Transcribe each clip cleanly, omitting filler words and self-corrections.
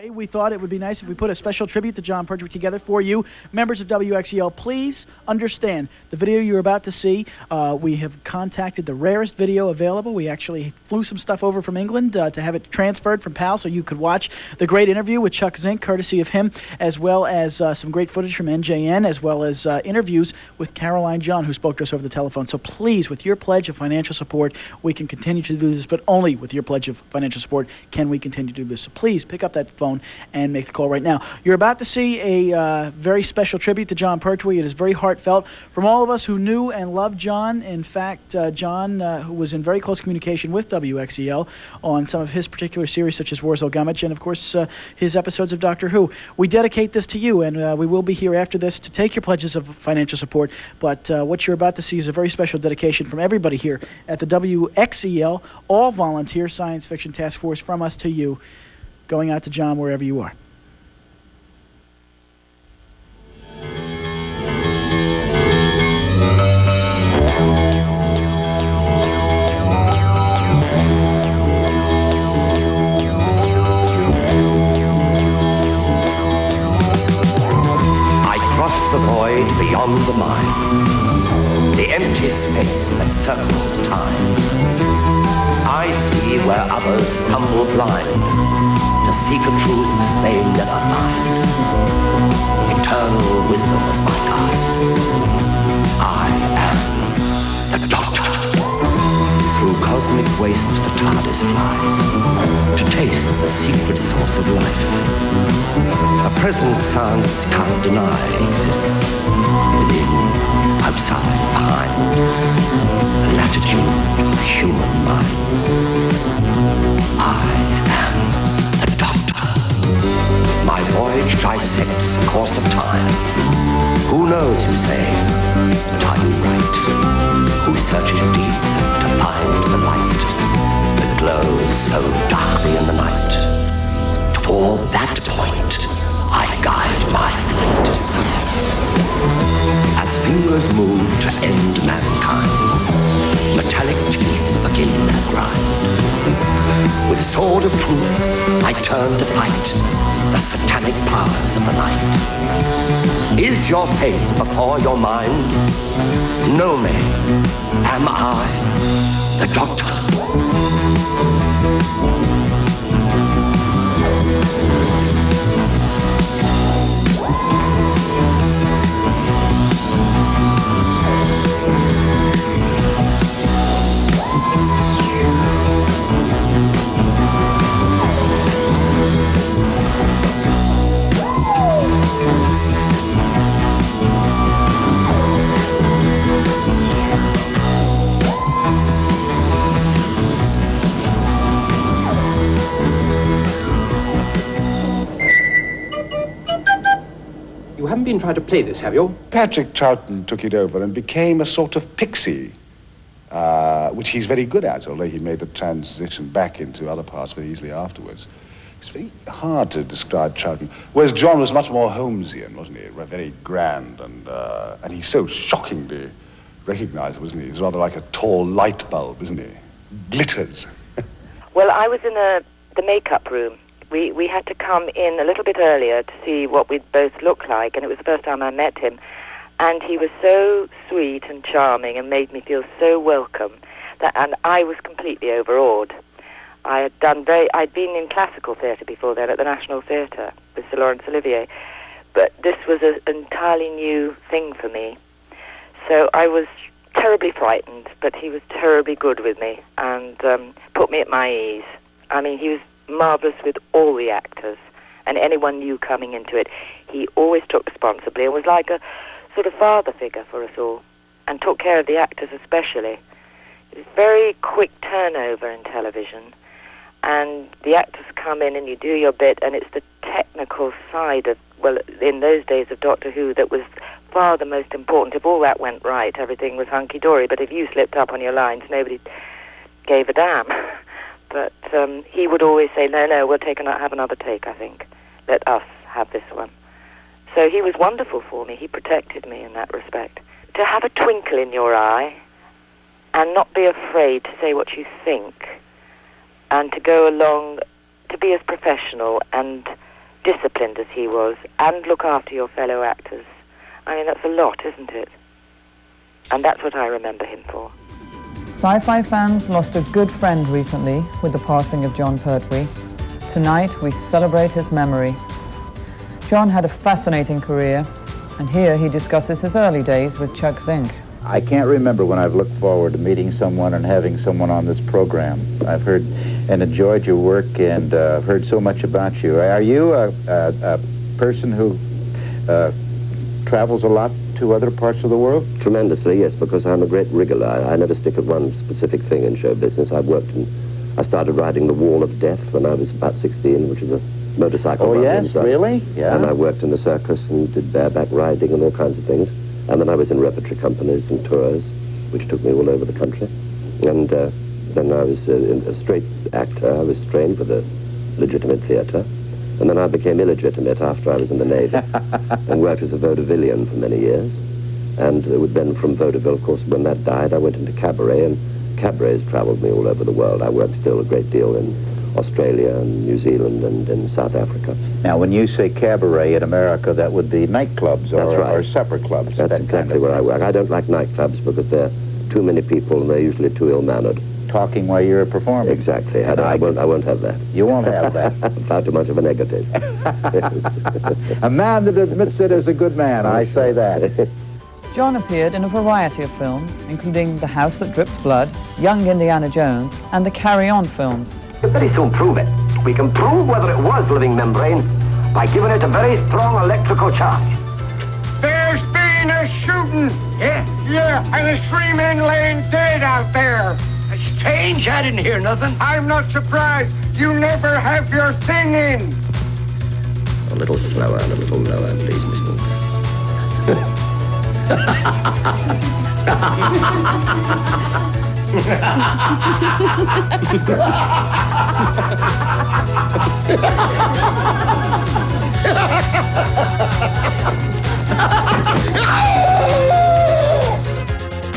We thought it would be nice if we put a special tribute to Jon Pertwee together for you, members of WXEL. Please understand the video you're about to see. We have contacted the rarest video available. We actually flew some stuff over from England to have it transferred from PAL so you could watch the great interview with Chuck Zink, courtesy of him, as well as some great footage from NJN, as well as interviews with Caroline John, who spoke to us over the telephone. So please, with your pledge of financial support, we can continue to do this, but only with your pledge of financial support can we continue to do this. So please pick up that phone and make the call right now. You're about to see a very special tribute to Jon Pertwee. It is very heartfelt from all of us who knew and loved Jon. In fact, Jon, who was in very close communication with WXEL on some of his particular series, such as Warzel Gummidge, and of course his episodes of Doctor Who. We dedicate this to you, and we will be here after this to take your pledges of financial support. But what you're about to see is a very special dedication from everybody here at the WXEL all-volunteer science fiction task force, from us to you, going out to Jon wherever you are. I cross the void beyond the mind, the empty space that circles time. I see where others stumble blind to seek a truth they never find. Eternal wisdom is my guide. I am the Doctor. Through cosmic waste the TARDIS flies to taste the secret source of life. A present science can't deny exists within, outside, behind the latitude of human minds. I am the Doctor. My voyage dissects the course of time. Who knows, you say, but are you right? Who searches deep to find the light that glows so darkly in the night? Toward that point, I guide my flight. As fingers move to end mankind, metallic teeth begin their grind. With sword of truth, I turn to fight the satanic powers of the night. Is your faith before your mind? Know me. Am I the Doctor? You haven't been trying to play this, have you? Patrick Troughton took it over and became a sort of pixie, which he's very good at, although he made the transition back into other parts very easily afterwards. It's very hard to describe Troughton. Whereas Jon was much more Holmesian, wasn't he? Very grand, and he's so shockingly recognizable, isn't he? He's rather like a tall light bulb, isn't he? Glitters. Well, I was in the makeup room. We had to come in a little bit earlier to see what we'd both look like, and it was the first time I met him. And he was so sweet and charming and made me feel so welcome, and I was completely overawed. I'd been in classical theatre before then at the National Theatre with Sir Laurence Olivier, but this was an entirely new thing for me. So I was terribly frightened, but he was terribly good with me and put me at my ease. I mean, he was marvellous with all the actors and anyone new coming into it. He always took responsibly and was like a sort of father figure for us all, and took care of the actors especially. It was very quick turnover in television, and the actors come in and you do your bit, and it's the technical side of, well, in those days of Doctor Who, that was far the most important. If all that went right, everything was hunky-dory, but if you slipped up on your lines, nobody gave a damn. But he would always say, no, we'll have another take, I think. Let us have this one. So he was wonderful for me. He protected me in that respect. To have a twinkle in your eye and not be afraid to say what you think, and to go along, to be as professional and disciplined as he was, and look after your fellow actors. I mean, that's a lot, isn't it? And that's what I remember him for. Sci-fi fans lost a good friend recently with the passing of Jon Pertwee. Tonight, we celebrate his memory. Jon had a fascinating career, and here he discusses his early days with Chuck Zink. I can't remember when I've looked forward to meeting someone and having someone on this program. I've heard and enjoyed your work and heard so much about you. Are you a person who travels a lot to other parts of the world? Tremendously, yes, because I'm a great wriggler. I never stick at one specific thing in show business. I started riding the Wall of Death when I was about 16, which is a motorcycle ride. Oh, yes, really? Yeah. And I worked in the circus and did bareback riding and all kinds of things. And then I was in repertory companies and tours, which took me all over the country. And then I was a straight actor. I was trained for the legitimate theatre. And then I became illegitimate after I was in the Navy and worked as a vaudevillian for many years. And then from vaudeville, of course, when that died, I went into cabaret, and cabarets travelled me all over the world. I worked still a great deal in Australia and New Zealand and in South Africa. Now, when you say cabaret in America, that would be nightclubs or supper clubs. That's exactly where I work. I don't like nightclubs because there are too many people and they're usually too ill-mannered. Talking while you're performing. Exactly. I won't have that. You won't have that. Far too much of an egotist. A man that admits it is a good man, I say that. Jon appeared in a variety of films, including The House That Drips Blood, Young Indiana Jones, and the Carry On films. We'll very soon prove it. We can prove whether it was living membrane by giving it a very strong electrical charge. There's been a shooting. Yeah? Yeah, and there's 3 men laying dead out there. Strange, I didn't hear nothing. I'm not surprised. You never have your thing in. A little slower and a little lower, please, Miss Walker.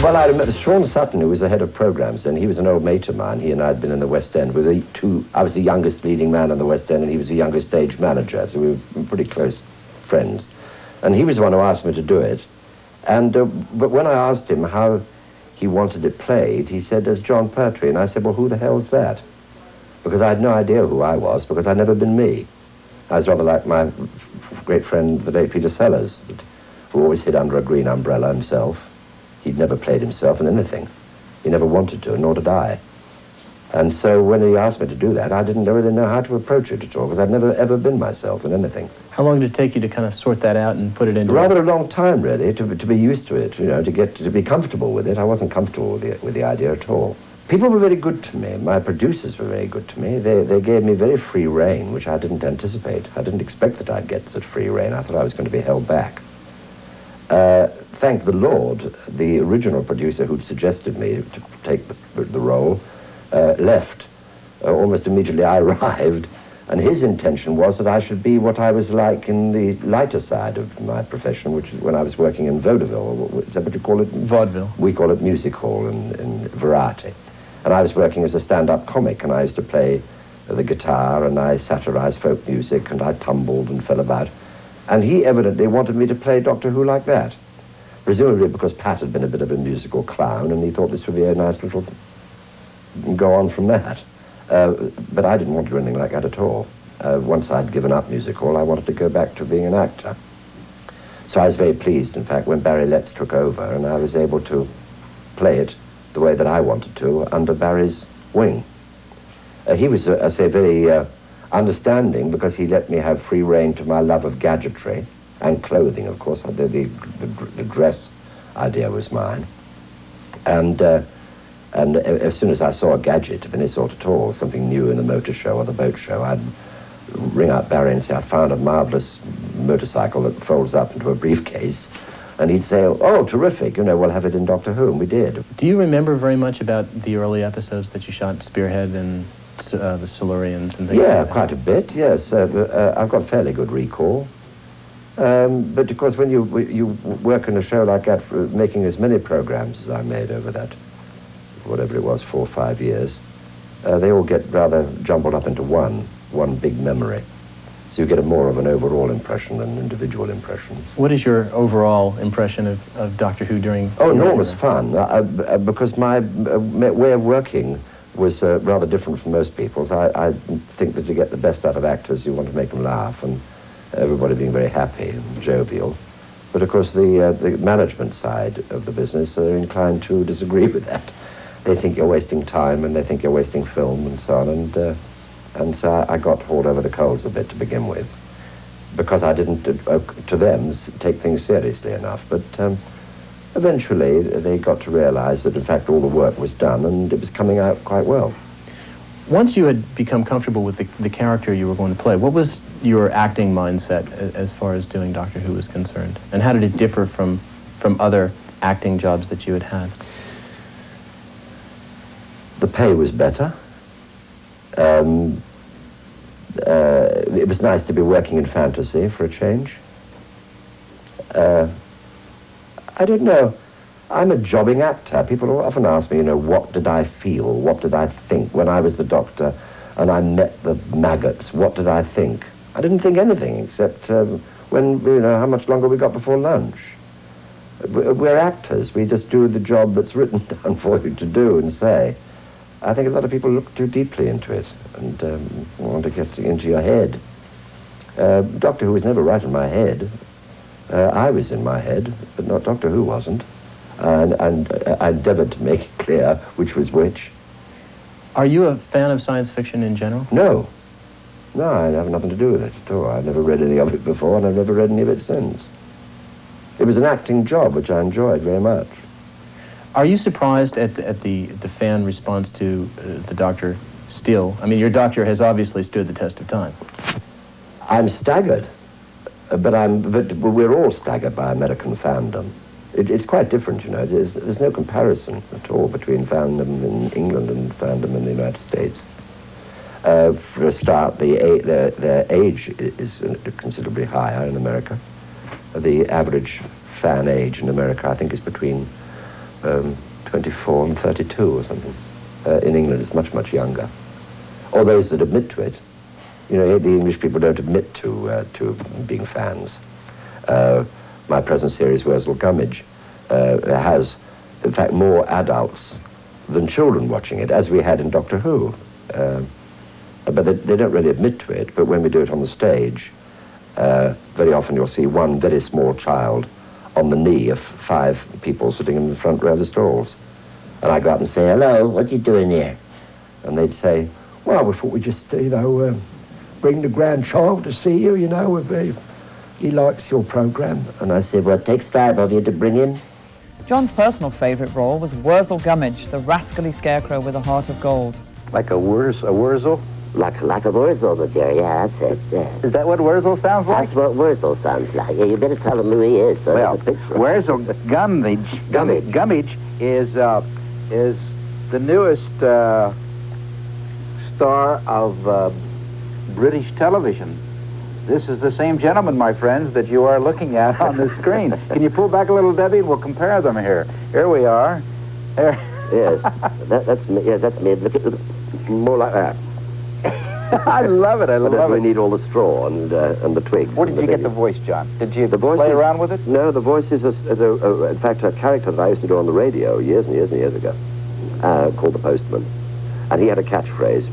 Well, I remember Sean Sutton, who was the head of programs, and he was an old mate of mine. He and I had been in the West End. I was the youngest leading man in the West End, and he was the youngest stage manager, so we were pretty close friends. And he was the one who asked me to do it. And but when I asked him how he wanted it played, he said, "As Jon Pertwee." And I said, "Well, who the hell's that?" Because I had no idea who I was, because I'd never been me. I was rather like my great friend, the late Peter Sellers, who always hid under a green umbrella himself. He'd never played himself in anything. He never wanted to, nor did I. And so when he asked me to do that, I didn't really know how to approach it at all, because I'd never ever been myself in anything. How long did it take you to kind of sort that out and put it into... Rather a long time, really, to be used to it, you know, to be comfortable with it. I wasn't comfortable with the idea at all. People were very good to me. My producers were very good to me. They gave me very free rein, which I didn't anticipate. I didn't expect that I'd get such free rein. I thought I was going to be held back. Thank the Lord, the original producer who'd suggested me to take the role left. Almost immediately I arrived, and his intention was that I should be what I was like in the lighter side of my profession, which is when I was working in vaudeville. Is that what you call it? Vaudeville. We call it music hall in variety. And I was working as a stand-up comic, and I used to play the guitar, and I satirized folk music, and I tumbled and fell about. And he evidently wanted me to play Doctor Who like that, presumably because Pat had been a bit of a musical clown, and he thought this would be a nice little go on from that. But I didn't want to do anything like that at all. Once I'd given up music hall, I wanted to go back to being an actor. So I was very pleased, in fact, when Barry Letts took over, and I was able to play it the way that I wanted to, under Barry's wing. He was, I say, very understanding, because he let me have free rein to my love of gadgetry and clothing, of course. The dress idea was mine. And as soon as I saw a gadget of any sort at all, something new in the motor show or the boat show, I'd ring up Barry and say, "I found a marvelous motorcycle that folds up into a briefcase." And he'd say, "Oh, terrific, you know, we'll have it in Doctor Who," and we did. Do you remember very much about the early episodes that you shot, Spearhead and the Silurians and things like that? Quite a bit, yes. I've got fairly good recall. But of course, when you work in a show like that, for making as many programs as I made over that, whatever it was, 4 or 5 years, they all get rather jumbled up into one big memory. So you get a more of an overall impression than individual impressions. What is your overall impression of Doctor Who during... Oh, enormous fun, because my way of working was rather different from most people's. I think that to get the best out of actors, you want to make them laugh, and everybody being very happy and jovial. But of course, the management side of the business are inclined to disagree with that. They think you're wasting time, and they think you're wasting film, and so on, and so I got hauled over the coals a bit to begin with, because I didn't, to them, take things seriously enough. But eventually, they got to realize that, in fact, all the work was done, and it was coming out quite well. Once you had become comfortable with the character you were going to play, what was your acting mindset as far as doing Doctor Who was concerned? And how did it differ from other acting jobs that you had had? The pay was better. It was nice to be working in fantasy for a change. I don't know. I'm a jobbing actor. People often ask me, what did I feel? What did I think when I was the Doctor and I met the maggots? What did I think? I didn't think anything except when, how much longer we got before lunch. We're actors. We just do the job that's written down for you to do and say. I think a lot of people look too deeply into it and want to get into your head. Doctor Who was never right in my head. I was in my head, but not Doctor Who wasn't. And I endeavored to make it clear which was which. Are you a fan of science fiction in general? No. No, I have nothing to do with it at all. I've never read any of it before, and I've never read any of it since. It was an acting job, which I enjoyed very much. Are you surprised at the fan response to the Doctor still? I mean, your Doctor has obviously stood the test of time. I'm staggered, but we're all staggered by American fandom. It's quite different, There's no comparison at all between fandom in England and fandom in the United States. For a start, their age is considerably higher in America. The average fan age in America, I think, is between 24 and 32 or something. In England, it's much, much younger. Or those that admit to it. The English people don't admit to being fans. My present series, Wurzel Gummidge, has, in fact, more adults than children watching it, as we had in Doctor Who. But they don't really admit to it, but when we do it on the stage, very often you'll see one very small child on the knee of 5 people sitting in the front row of the stalls. And I go up and say, "Hello, what are you doing here?" And they'd say, "Well, we thought we'd just, bring the grandchild to see you, he likes your program." And I said, "Well, it takes 5 of you to bring him." John's personal favourite role was Wurzel Gummidge, the rascally scarecrow with a heart of gold. Like a Wurzel? Like a Wurzel, my dear, yeah, that's it, yeah. Is that what Wurzel sounds like? That's what Wurzel sounds like. Yeah, you better tell him who he is. So well, Wurzel Gummidge is the newest star of British television. This is the same gentleman, my friends, that you are looking at on the screen. Can you pull back a little, Debbie, and we'll compare them here. Here we are. Here. Yes, that's me. Yes, that's me. Look at more like that. I love it. I love it. We need all the straw and the twigs. Where did you get the voice, John? Did you play around with it? No, the voice is, in fact, a character that I used to do on the radio years and years and years ago, called the Postman. And he had a catchphrase,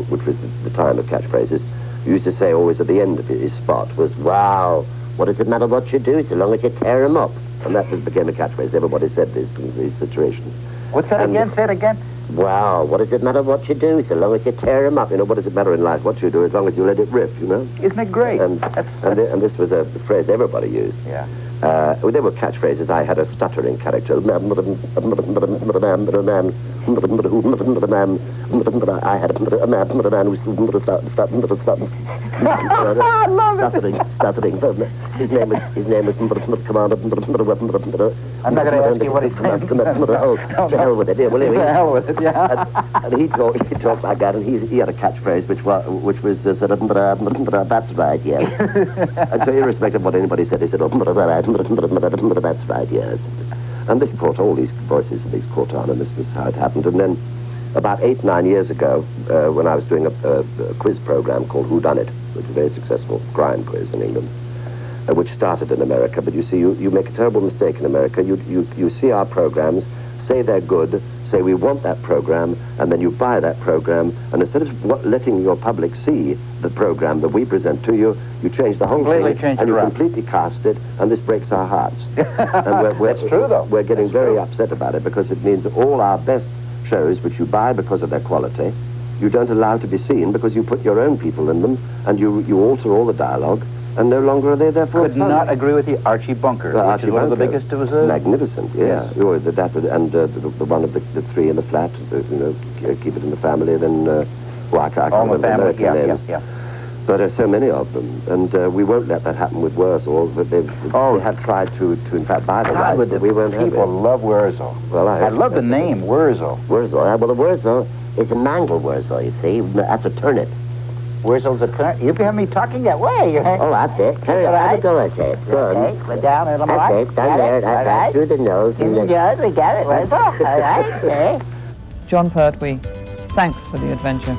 which was the time of catchphrases. He used to say always at the end of his spot was, "Wow, what does it matter what you do, so long as you tear him up?" And that became a catchphrase. Everybody said this in these situations. What's that again? Say it again. Wow, what does it matter what you do, so long as you tear him up? What does it matter in life what you do, as long as you let it rip, Isn't it great? And this was a phrase everybody used. Yeah. There were catchphrases. I had a stuttering character. I had a man who stuttering. His name was Commander. I'm not going to ask you what his name is. To hell with it, yeah. Well, anyway. To hell with it, yeah. And he talked like that, and he had a catchphrase which was sort of, "That's right, yeah." And so irrespective of what anybody said, he said, "That's right, yes." And this caught all these voices, these caught on, and this was how it happened. And then About 8, 9 years ago, when I was doing a quiz program called Who Done It, which is a very successful crime quiz in England, which started in America. But you see, you make a terrible mistake in America. You see our programs, say they're good, say we want that program, and then you buy that program, and instead of letting your public see the program that we present to you, you change the whole thing, and you completely cast it, and this breaks our hearts. And That's true, though. We're getting very upset about it, because it means all our best shows, which you buy because of their quality, you don't allow to be seen because you put your own people in them, and you alter all the dialogue, and no longer are they there for Could not agree with you. Archie Bunker, which is one of the biggest of us. Magnificent, yes. Yeah. The one of the three in the flat, Keep It in the Family, then, I can't All in remember the Family, American names. yeah. But there are so many of them, and we won't let that happen with Wurzel, but they have tried to in fact buy the rights, but we won't have it. People love Wurzel. Well, I love the name, Wurzel. Wurzel, well, the Wurzel is a mangle Wurzel, you see. That's a turnip. Wurzel's a turnip. You have me talking that way. Oh, that's it. Turn it. Have a go at it. Good. Okay, go down a little more. That's it. Down there. That's right. Through the nose. In the nose, we got it, Wurzel. All right, okay. Jon Pertwee, thanks for the adventure.